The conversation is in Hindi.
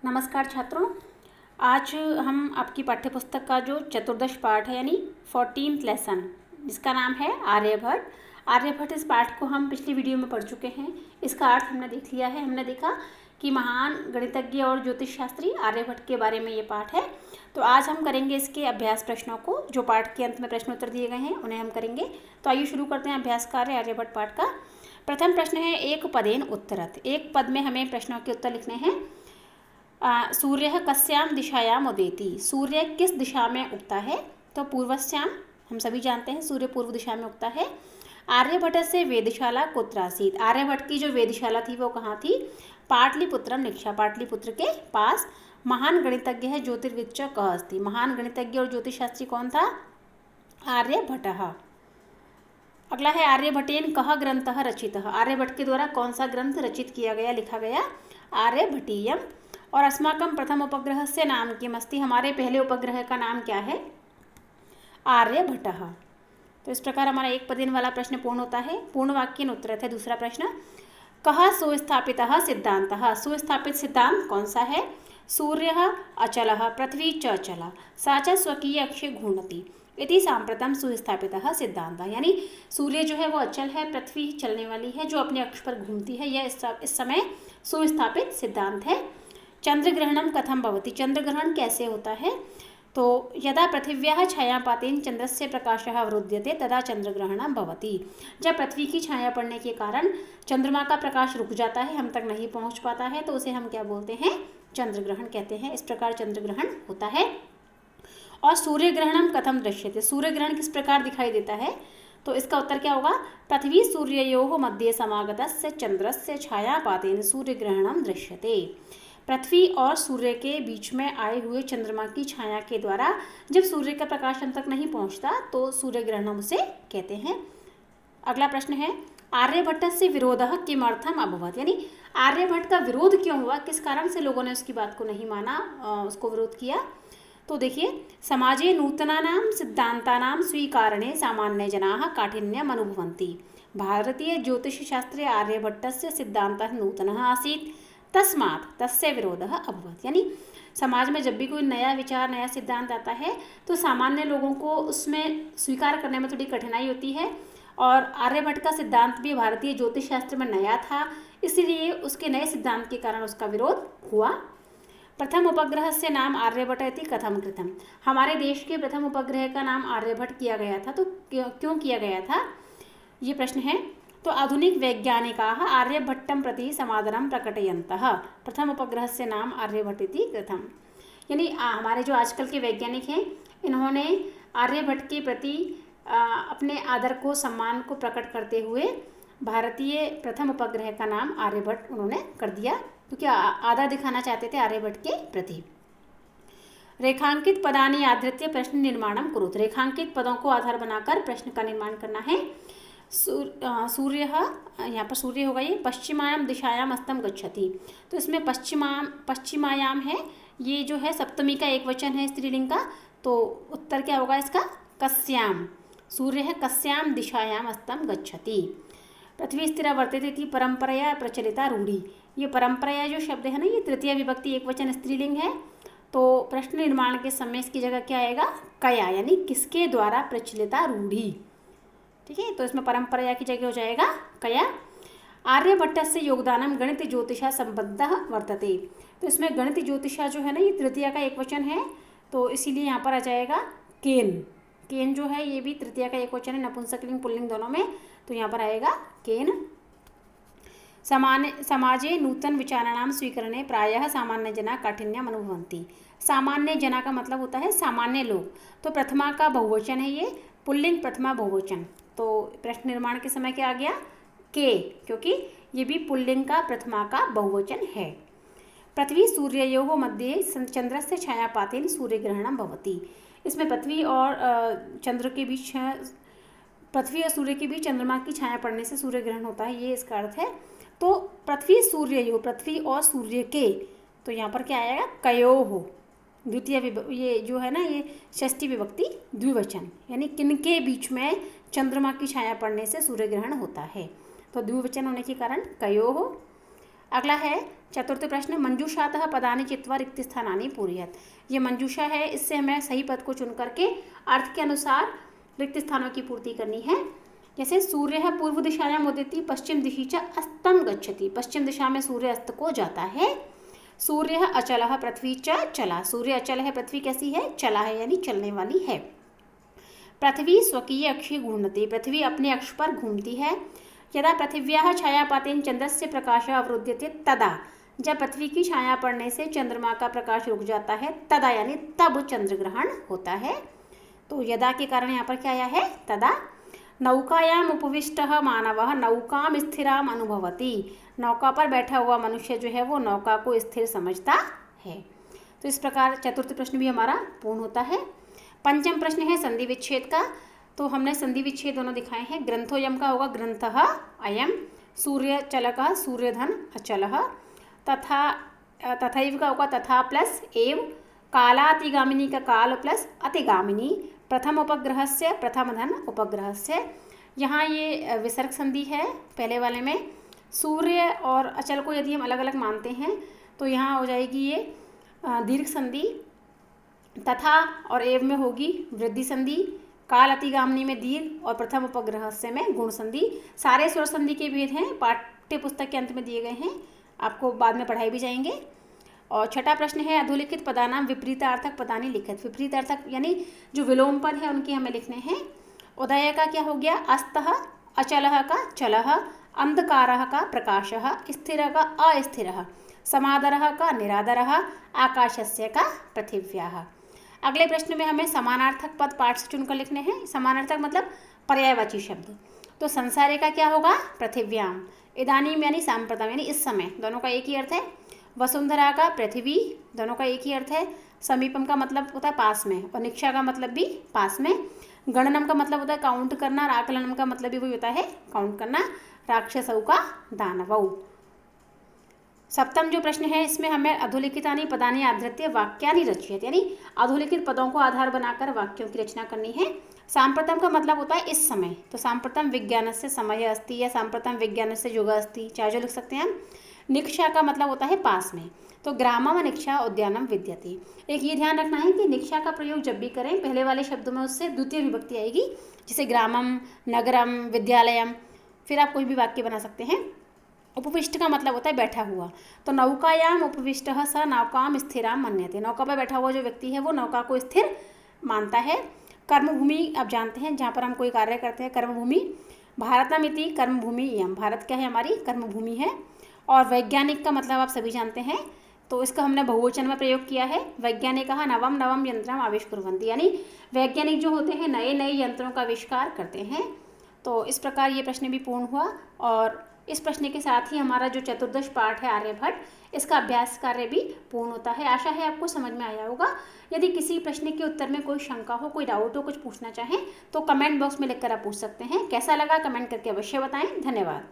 नमस्कार छात्रों, आज हम आपकी पाठ्यपुस्तक का जो चतुर्दश पाठ है यानी 14th लेसन, जिसका नाम है आर्यभट्ट। आर्यभट्ट इस पाठ को हम पिछली वीडियो में पढ़ चुके हैं। इसका अर्थ हमने देख लिया है। हमने देखा कि महान गणितज्ञ और ज्योतिष शास्त्री आर्यभट्ट के बारे में ये पाठ है। तो आज हम करेंगे इसके अभ्यास प्रश्नों को, जो पाठ के अंत में प्रश्नोत्तर दिए गए हैं उन्हें हम करेंगे। तो आइए शुरू करते हैं अभ्यास कार्य आर्यभट्ट पाठ का। प्रथम प्रश्न है, एक पदेन उत्तरत। एक पद में हमें प्रश्नों के उत्तर लिखने हैं। सूर्य कस्याम दिशायाम उदेति। सूर्य किस दिशा में उगता है? तो पूर्वस्याम, हम सभी जानते हैं सूर्य पूर्व दिशा में उगता है। आर्यभट्ट से वेदशाला कुत्रासीत। आर्यभट्ट की जो वेदशाला थी वो कहाँ थी? पाटलिपुत्रम निक्षा, पाटलिपुत्र के पास। महान गणितज्ञ है ज्योतिर्विद च कः अस्ति। महान गणितज्ञ और ज्योतिष शास्त्री कौन था? आर्यभट्टः। अगला है, आर्यभट्टेन कः ग्रंथः रचितः। आर्यभट्ट के द्वारा कौन सा ग्रंथ रचित किया गया, लिखा गया? आर्यभट्टीयम। और अस्माकं प्रथम उपग्रह से नाम किम अस्ति। हमारे पहले उपग्रह का नाम क्या है? आर्यभट्टः। तो इस प्रकार हमारा एक पदेन वाला प्रश्न पूर्ण होता है। पूर्ण वाक्येन उत्तरत है दूसरा प्रश्न। कः सुस्थापितः सिद्धान्तः। सुस्थापित सिद्धांत कौन सा है? सूर्यः अचलः पृथ्वी च अचला सा च स्वकीय अक्षे घूर्णति इति सांप्रतम सुस्थापितः सिद्धान्तः। यानी सूर्य जो है वो अचल है, पृथ्वी चलने वाली है जो अपने अक्ष पर घूमती है। यह इस समय सुस्थापित सिद्धांत है। चंद्रग्रहणम कथम भवति। चंद्रग्रहण कैसे होता है? तो यदा पृथिव्याः छायापातेन चंद्रस्य प्रकाशः अवरुध्यते तदा चंद्रग्रहणम भवति। जब पृथ्वी की छाया पड़ने के कारण चंद्रमा का प्रकाश रुक जाता है, हम तक नहीं पहुंच पाता है, तो उसे हम क्या बोलते हैं? चंद्रग्रहण कहते हैं। इस प्रकार चंद्रग्रहण होता है। और सूर्यग्रहणम कथम दृश्यते। सूर्यग्रहण किस प्रकार दिखाई देता है? तो इसका उत्तर क्या होगा? पृथ्वी सूर्ययोः मध्ये समागतस्य चंद्रस्य छायापातेन सूर्यग्रहणम दृश्यते। पृथ्वी और सूर्य के बीच में आए हुए चंद्रमा की छाया के द्वारा जब सूर्य का प्रकाश हम तक नहीं पहुंचता तो सूर्य ग्रहण उसे कहते हैं। अगला प्रश्न है, आर्यभट्ट से विरोधः किमर्थम अभवत्। यानी आर्यभट्ट का विरोध क्यों हुआ, किस कारण से लोगों ने उसकी बात को नहीं माना, उसको विरोध किया? तो देखिए, समाजे नूतनानां सिद्धान्तानां स्वीकारणे सामान्य जनाः काठिन्यम् अनुभवन्ति। भारतीय ज्योतिष शास्त्रे आर्यभट्टस्य सिद्धान्तः नूतनः आसीत् तस्मात् तस्य विरोधः अभवत्। यानी समाज में जब भी कोई नया विचार, नया सिद्धांत आता है तो सामान्य लोगों को उसमें स्वीकार करने में थोड़ी कठिनाई होती है। और आर्यभट्ट का सिद्धांत भी भारतीय ज्योतिष शास्त्र में नया था, इसलिए उसके नए सिद्धांत के कारण उसका विरोध हुआ। प्रथम उपग्रह से नाम आर्यभट्ट इति कथम कृतम। हमारे देश के प्रथम उपग्रह का नाम आर्यभट्ट किया गया था, तो क्यों किया गया था, ये प्रश्न है। तो आधुनिक वैज्ञानिकाः आर्यभट्टं प्रति समादरं प्रकटयन्तः। प्रथम उपग्रह से नाम आर्यभट्ट इति कृतम्। यानी हमारे जो आजकल के वैज्ञानिक हैं, इन्होंने आर्यभट्ट के प्रति अपने आदर को, सम्मान को प्रकट करते हुए भारतीय प्रथम उपग्रह का नाम आर्यभट्ट उन्होंने कर दिया, क्योंकि आदर दिखाना चाहते थे आर्यभट्ट के प्रति। रेखांकित पदानि आधृत्य प्रश्न निर्माणम कुरुत। रेखांकित पदों को आधार बनाकर प्रश्न का निर्माण करना है। सूर्य, यहाँ पर सूर्य होगा, ये पश्चिमायाम दिशायाम अस्तम गच्छति। तो इसमें पश्चिमायाम है, ये जो है सप्तमी का एक वचन है स्त्रीलिंग का, तो उत्तर क्या होगा इसका? कस्याम। सूर्य है कस्याम दिशायाम अस्तम गच्छति। पृथ्वी स्थिरा वर्तते इति परंपरया प्रचलिता रूढ़ी। ये परंपरया जो शब्द है ना, ये तृतीय विभक्ति एक वचन स्त्रीलिंग है। तो प्रश्न निर्माण के समय इसकी जगह क्या आएगा? कया, यानी किसके द्वारा प्रचलिता रूढ़ी। ठीक है, तो इसमें परंपरा की जगह हो जाएगा कया। आर्यभट्ट से योगदानम गणित ज्योतिषा संबद्धः वर्तते। तो इसमें गणित ज्योतिषा जो है ना, ये तृतीया का एक वचन है, तो इसीलिए यहाँ पर आ जाएगा केन। केन जो है ये भी तृतीया का एक वचन है, नपुंसकलिंग पुल्लिंग दोनों में, तो यहाँ पर आएगा केन। समाजे नूतन विचाराणाम स्वीकरणे प्रायः सामान्य जना काठिन्यम अनुभवन्ति। सामान्य जना का मतलब होता है सामान्य लोग। तो प्रथमा का बहुवचन है ये, पुल्लिंग प्रथमा बहुवचन। तो प्रश्न निर्माण के समय क्या आ गया? के, क्योंकि ये भी पुल्लिंग का प्रथमा का बहुवचन है। पृथ्वी सूर्ययोः मध्ये चंद्रस्य छायापातेन सूर्यग्रहणम भवति। इसमें पृथ्वी और चंद्र के बीच, पृथ्वी और सूर्य के बीच चंद्रमा की छाया पड़ने से सूर्य ग्रहण होता है, ये इसका अर्थ है। तो पृथ्वी सूर्ययोः, पृथ्वी और सूर्य के, तो यहाँ पर क्या आएगा? कयोः। द्वितीय ये जो है ना, ये षष्ठी विभक्ति द्विवचन, यानी किनके बीच में चंद्रमा की छाया पड़ने से सूर्य ग्रहण होता है, तो द्विवचन होने के कारण कयोः। अगला है, चतुर्थ प्रश्न, मंजूषातः पदानि चित्वा रिक्तस्थानानि पूरयेत्। ये मंजूषा है, इससे हमें सही पद को चुन करके अर्थ के अनुसार रिक्त स्थानों की पूर्ति करनी है। जैसे सूर्य पूर्व दिशायाम उदिति पश्चिम दिशि च अस्तम गच्छति, पश्चिम दिशा में सूर्य अस्त को जाता है। सूर्य अचलः पृथ्वी च चला, सूर्य अचल है, पृथ्वी कैसी है, चला है यानी चलने वाली है। पृथ्वी स्वकीय अक्षे घूर्णति, पृथ्वी अपने अक्ष पर घूमती है। यदा पृथिव्याः छायापातेन चंद्रस्य प्रकाशः अवरुध्यते तदा, जब पृथ्वी की छाया पड़ने से चंद्रमा का प्रकाश रुक जाता है, तदा यानी तब चंद्र ग्रहण होता है। तो यदा के कारण यहाँ पर क्या आया है, तदा। नौकायाम उपविष्टः मानवः नौकाम स्थिराम अनुभवति, नौका पर बैठा हुआ मनुष्य जो है वो नौका को स्थिर समझता है। तो इस प्रकार चतुर्थ प्रश्न भी हमारा पूर्ण होता है। पंचम प्रश्न है संधि विच्छेद का, तो हमने संधि विच्छेद दोनों दिखाए हैं। ग्रंथोयम का होगा ग्रंथः अयम, सूर्य चलकः सूर्यधन अचलः, तथैव का होगा तथा प्लस एव, कालातिगामिनी का काल प्लस अतिगामिनी, प्रथम उपग्रह से प्रथम धन उपग्रह से। यहाँ ये विसर्ग संधि है पहले वाले में। सूर्य और अचल को यदि हम अलग अलग मानते हैं तो यहाँ हो जाएगी ये दीर्घ संधि, तथा और एव में होगी वृद्धि संधि, काल अतिगामिनी में दीर्घ और प्रथम उपग्रह से में गुण संधि। सारे स्वर संधि के भेद हैं, पाठ्य पुस्तक के अंत में दिए गए हैं, आपको बाद में पढ़ाए भी जाएंगे। और छठा प्रश्न है अधोलिखित पदानाम विपरीतार्थक पदानि लिखित, विपरीतार्थक यानी जो विलोम पद है उनके हमें लिखने हैं। उदय का क्या हो गया, अस्तः, अचलः का चलः, अंधकारः का प्रकाशः, स्थिरः का अस्थिरः, समादरः का निरादरः, आकाशस्य का पृथिव्याः। अगले प्रश्न में हमें समानार्थक पद पाठ से चुनकर लिखने हैं। समानार्थक मतलब पर्यायवाची शब्द। तो संसारे का क्या होगा, पृथिव्याम, इदानीम यानी सांप्रतम यानी इस समय, दोनों का एक ही अर्थ है। वसुंधरा का पृथ्वी, दोनों का एक ही अर्थ है। समीपम का मतलब होता है पास में, और निक्षा का मतलब भी पास में। गणनम का मतलब होता है काउंट करना, और आकलनम का मतलब भी वही होता है काउंट करना। राक्षसौ का दानवौ। सप्तम जो प्रश्न है इसमें हमें अधोलिखितानि पदानि आधृत्य वाक्यानि रचयेत्, यानी अधोलिखित पदों को आधार बनाकर वाक्यों की रचना करनी है। सांप्रतम का मतलब होता है इस समय, तो सांप्रतम विज्ञानस्य समय अस्ति या सांप्रतम विज्ञानस्य युगः अस्ति, चाहे जो लिख सकते हैं हम। निक्षा का मतलब होता है पास में, तो ग्रामम निक्षा उद्यानम विद्यते। एक ये ध्यान रखना है कि निक्षा का प्रयोग जब भी करें पहले वाले शब्दों में उससे द्वितीय विभक्ति आएगी, जैसे ग्रामम, नगरम, विद्यालयम, फिर आप कोई भी वाक्य बना सकते हैं। उपविष्ट का मतलब होता है बैठा हुआ, तो नौकायाम उपविष्टः स नौकाम स्थिराम मन्यते, नौका पर बैठा हुआ जो व्यक्ति है वो नौका को स्थिर मानता है। कर्मभूमि आप जानते हैं जहाँ पर हम कोई कार्य करते हैं, कर्मभूमि। भारतमिति कर्मभूमि इयम, भारत क्या है, हमारी कर्मभूमि है। और वैज्ञानिक का मतलब आप सभी जानते हैं, तो इसका हमने बहुवचन में प्रयोग किया है। वैज्ञानिकः नवम नवम यंत्रम आविष्कुर्वन्ति, यानी वैज्ञानिक जो होते हैं नए नए यंत्रों का आविष्कार करते हैं। तो इस प्रकार ये प्रश्न भी पूर्ण हुआ, और इस प्रश्न के साथ ही हमारा जो चतुर्दश पाठ है आर्यभट्ट, इसका अभ्यास कार्य भी पूर्ण होता है। आशा है आपको समझ में आया होगा। यदि किसी प्रश्न के उत्तर में कोई शंका हो, कोई डाउट हो, कुछ पूछना चाहें तो कमेंट बॉक्स में लिखकर आप पूछ सकते हैं। कैसा लगा कमेंट करके अवश्य बताएं। धन्यवाद।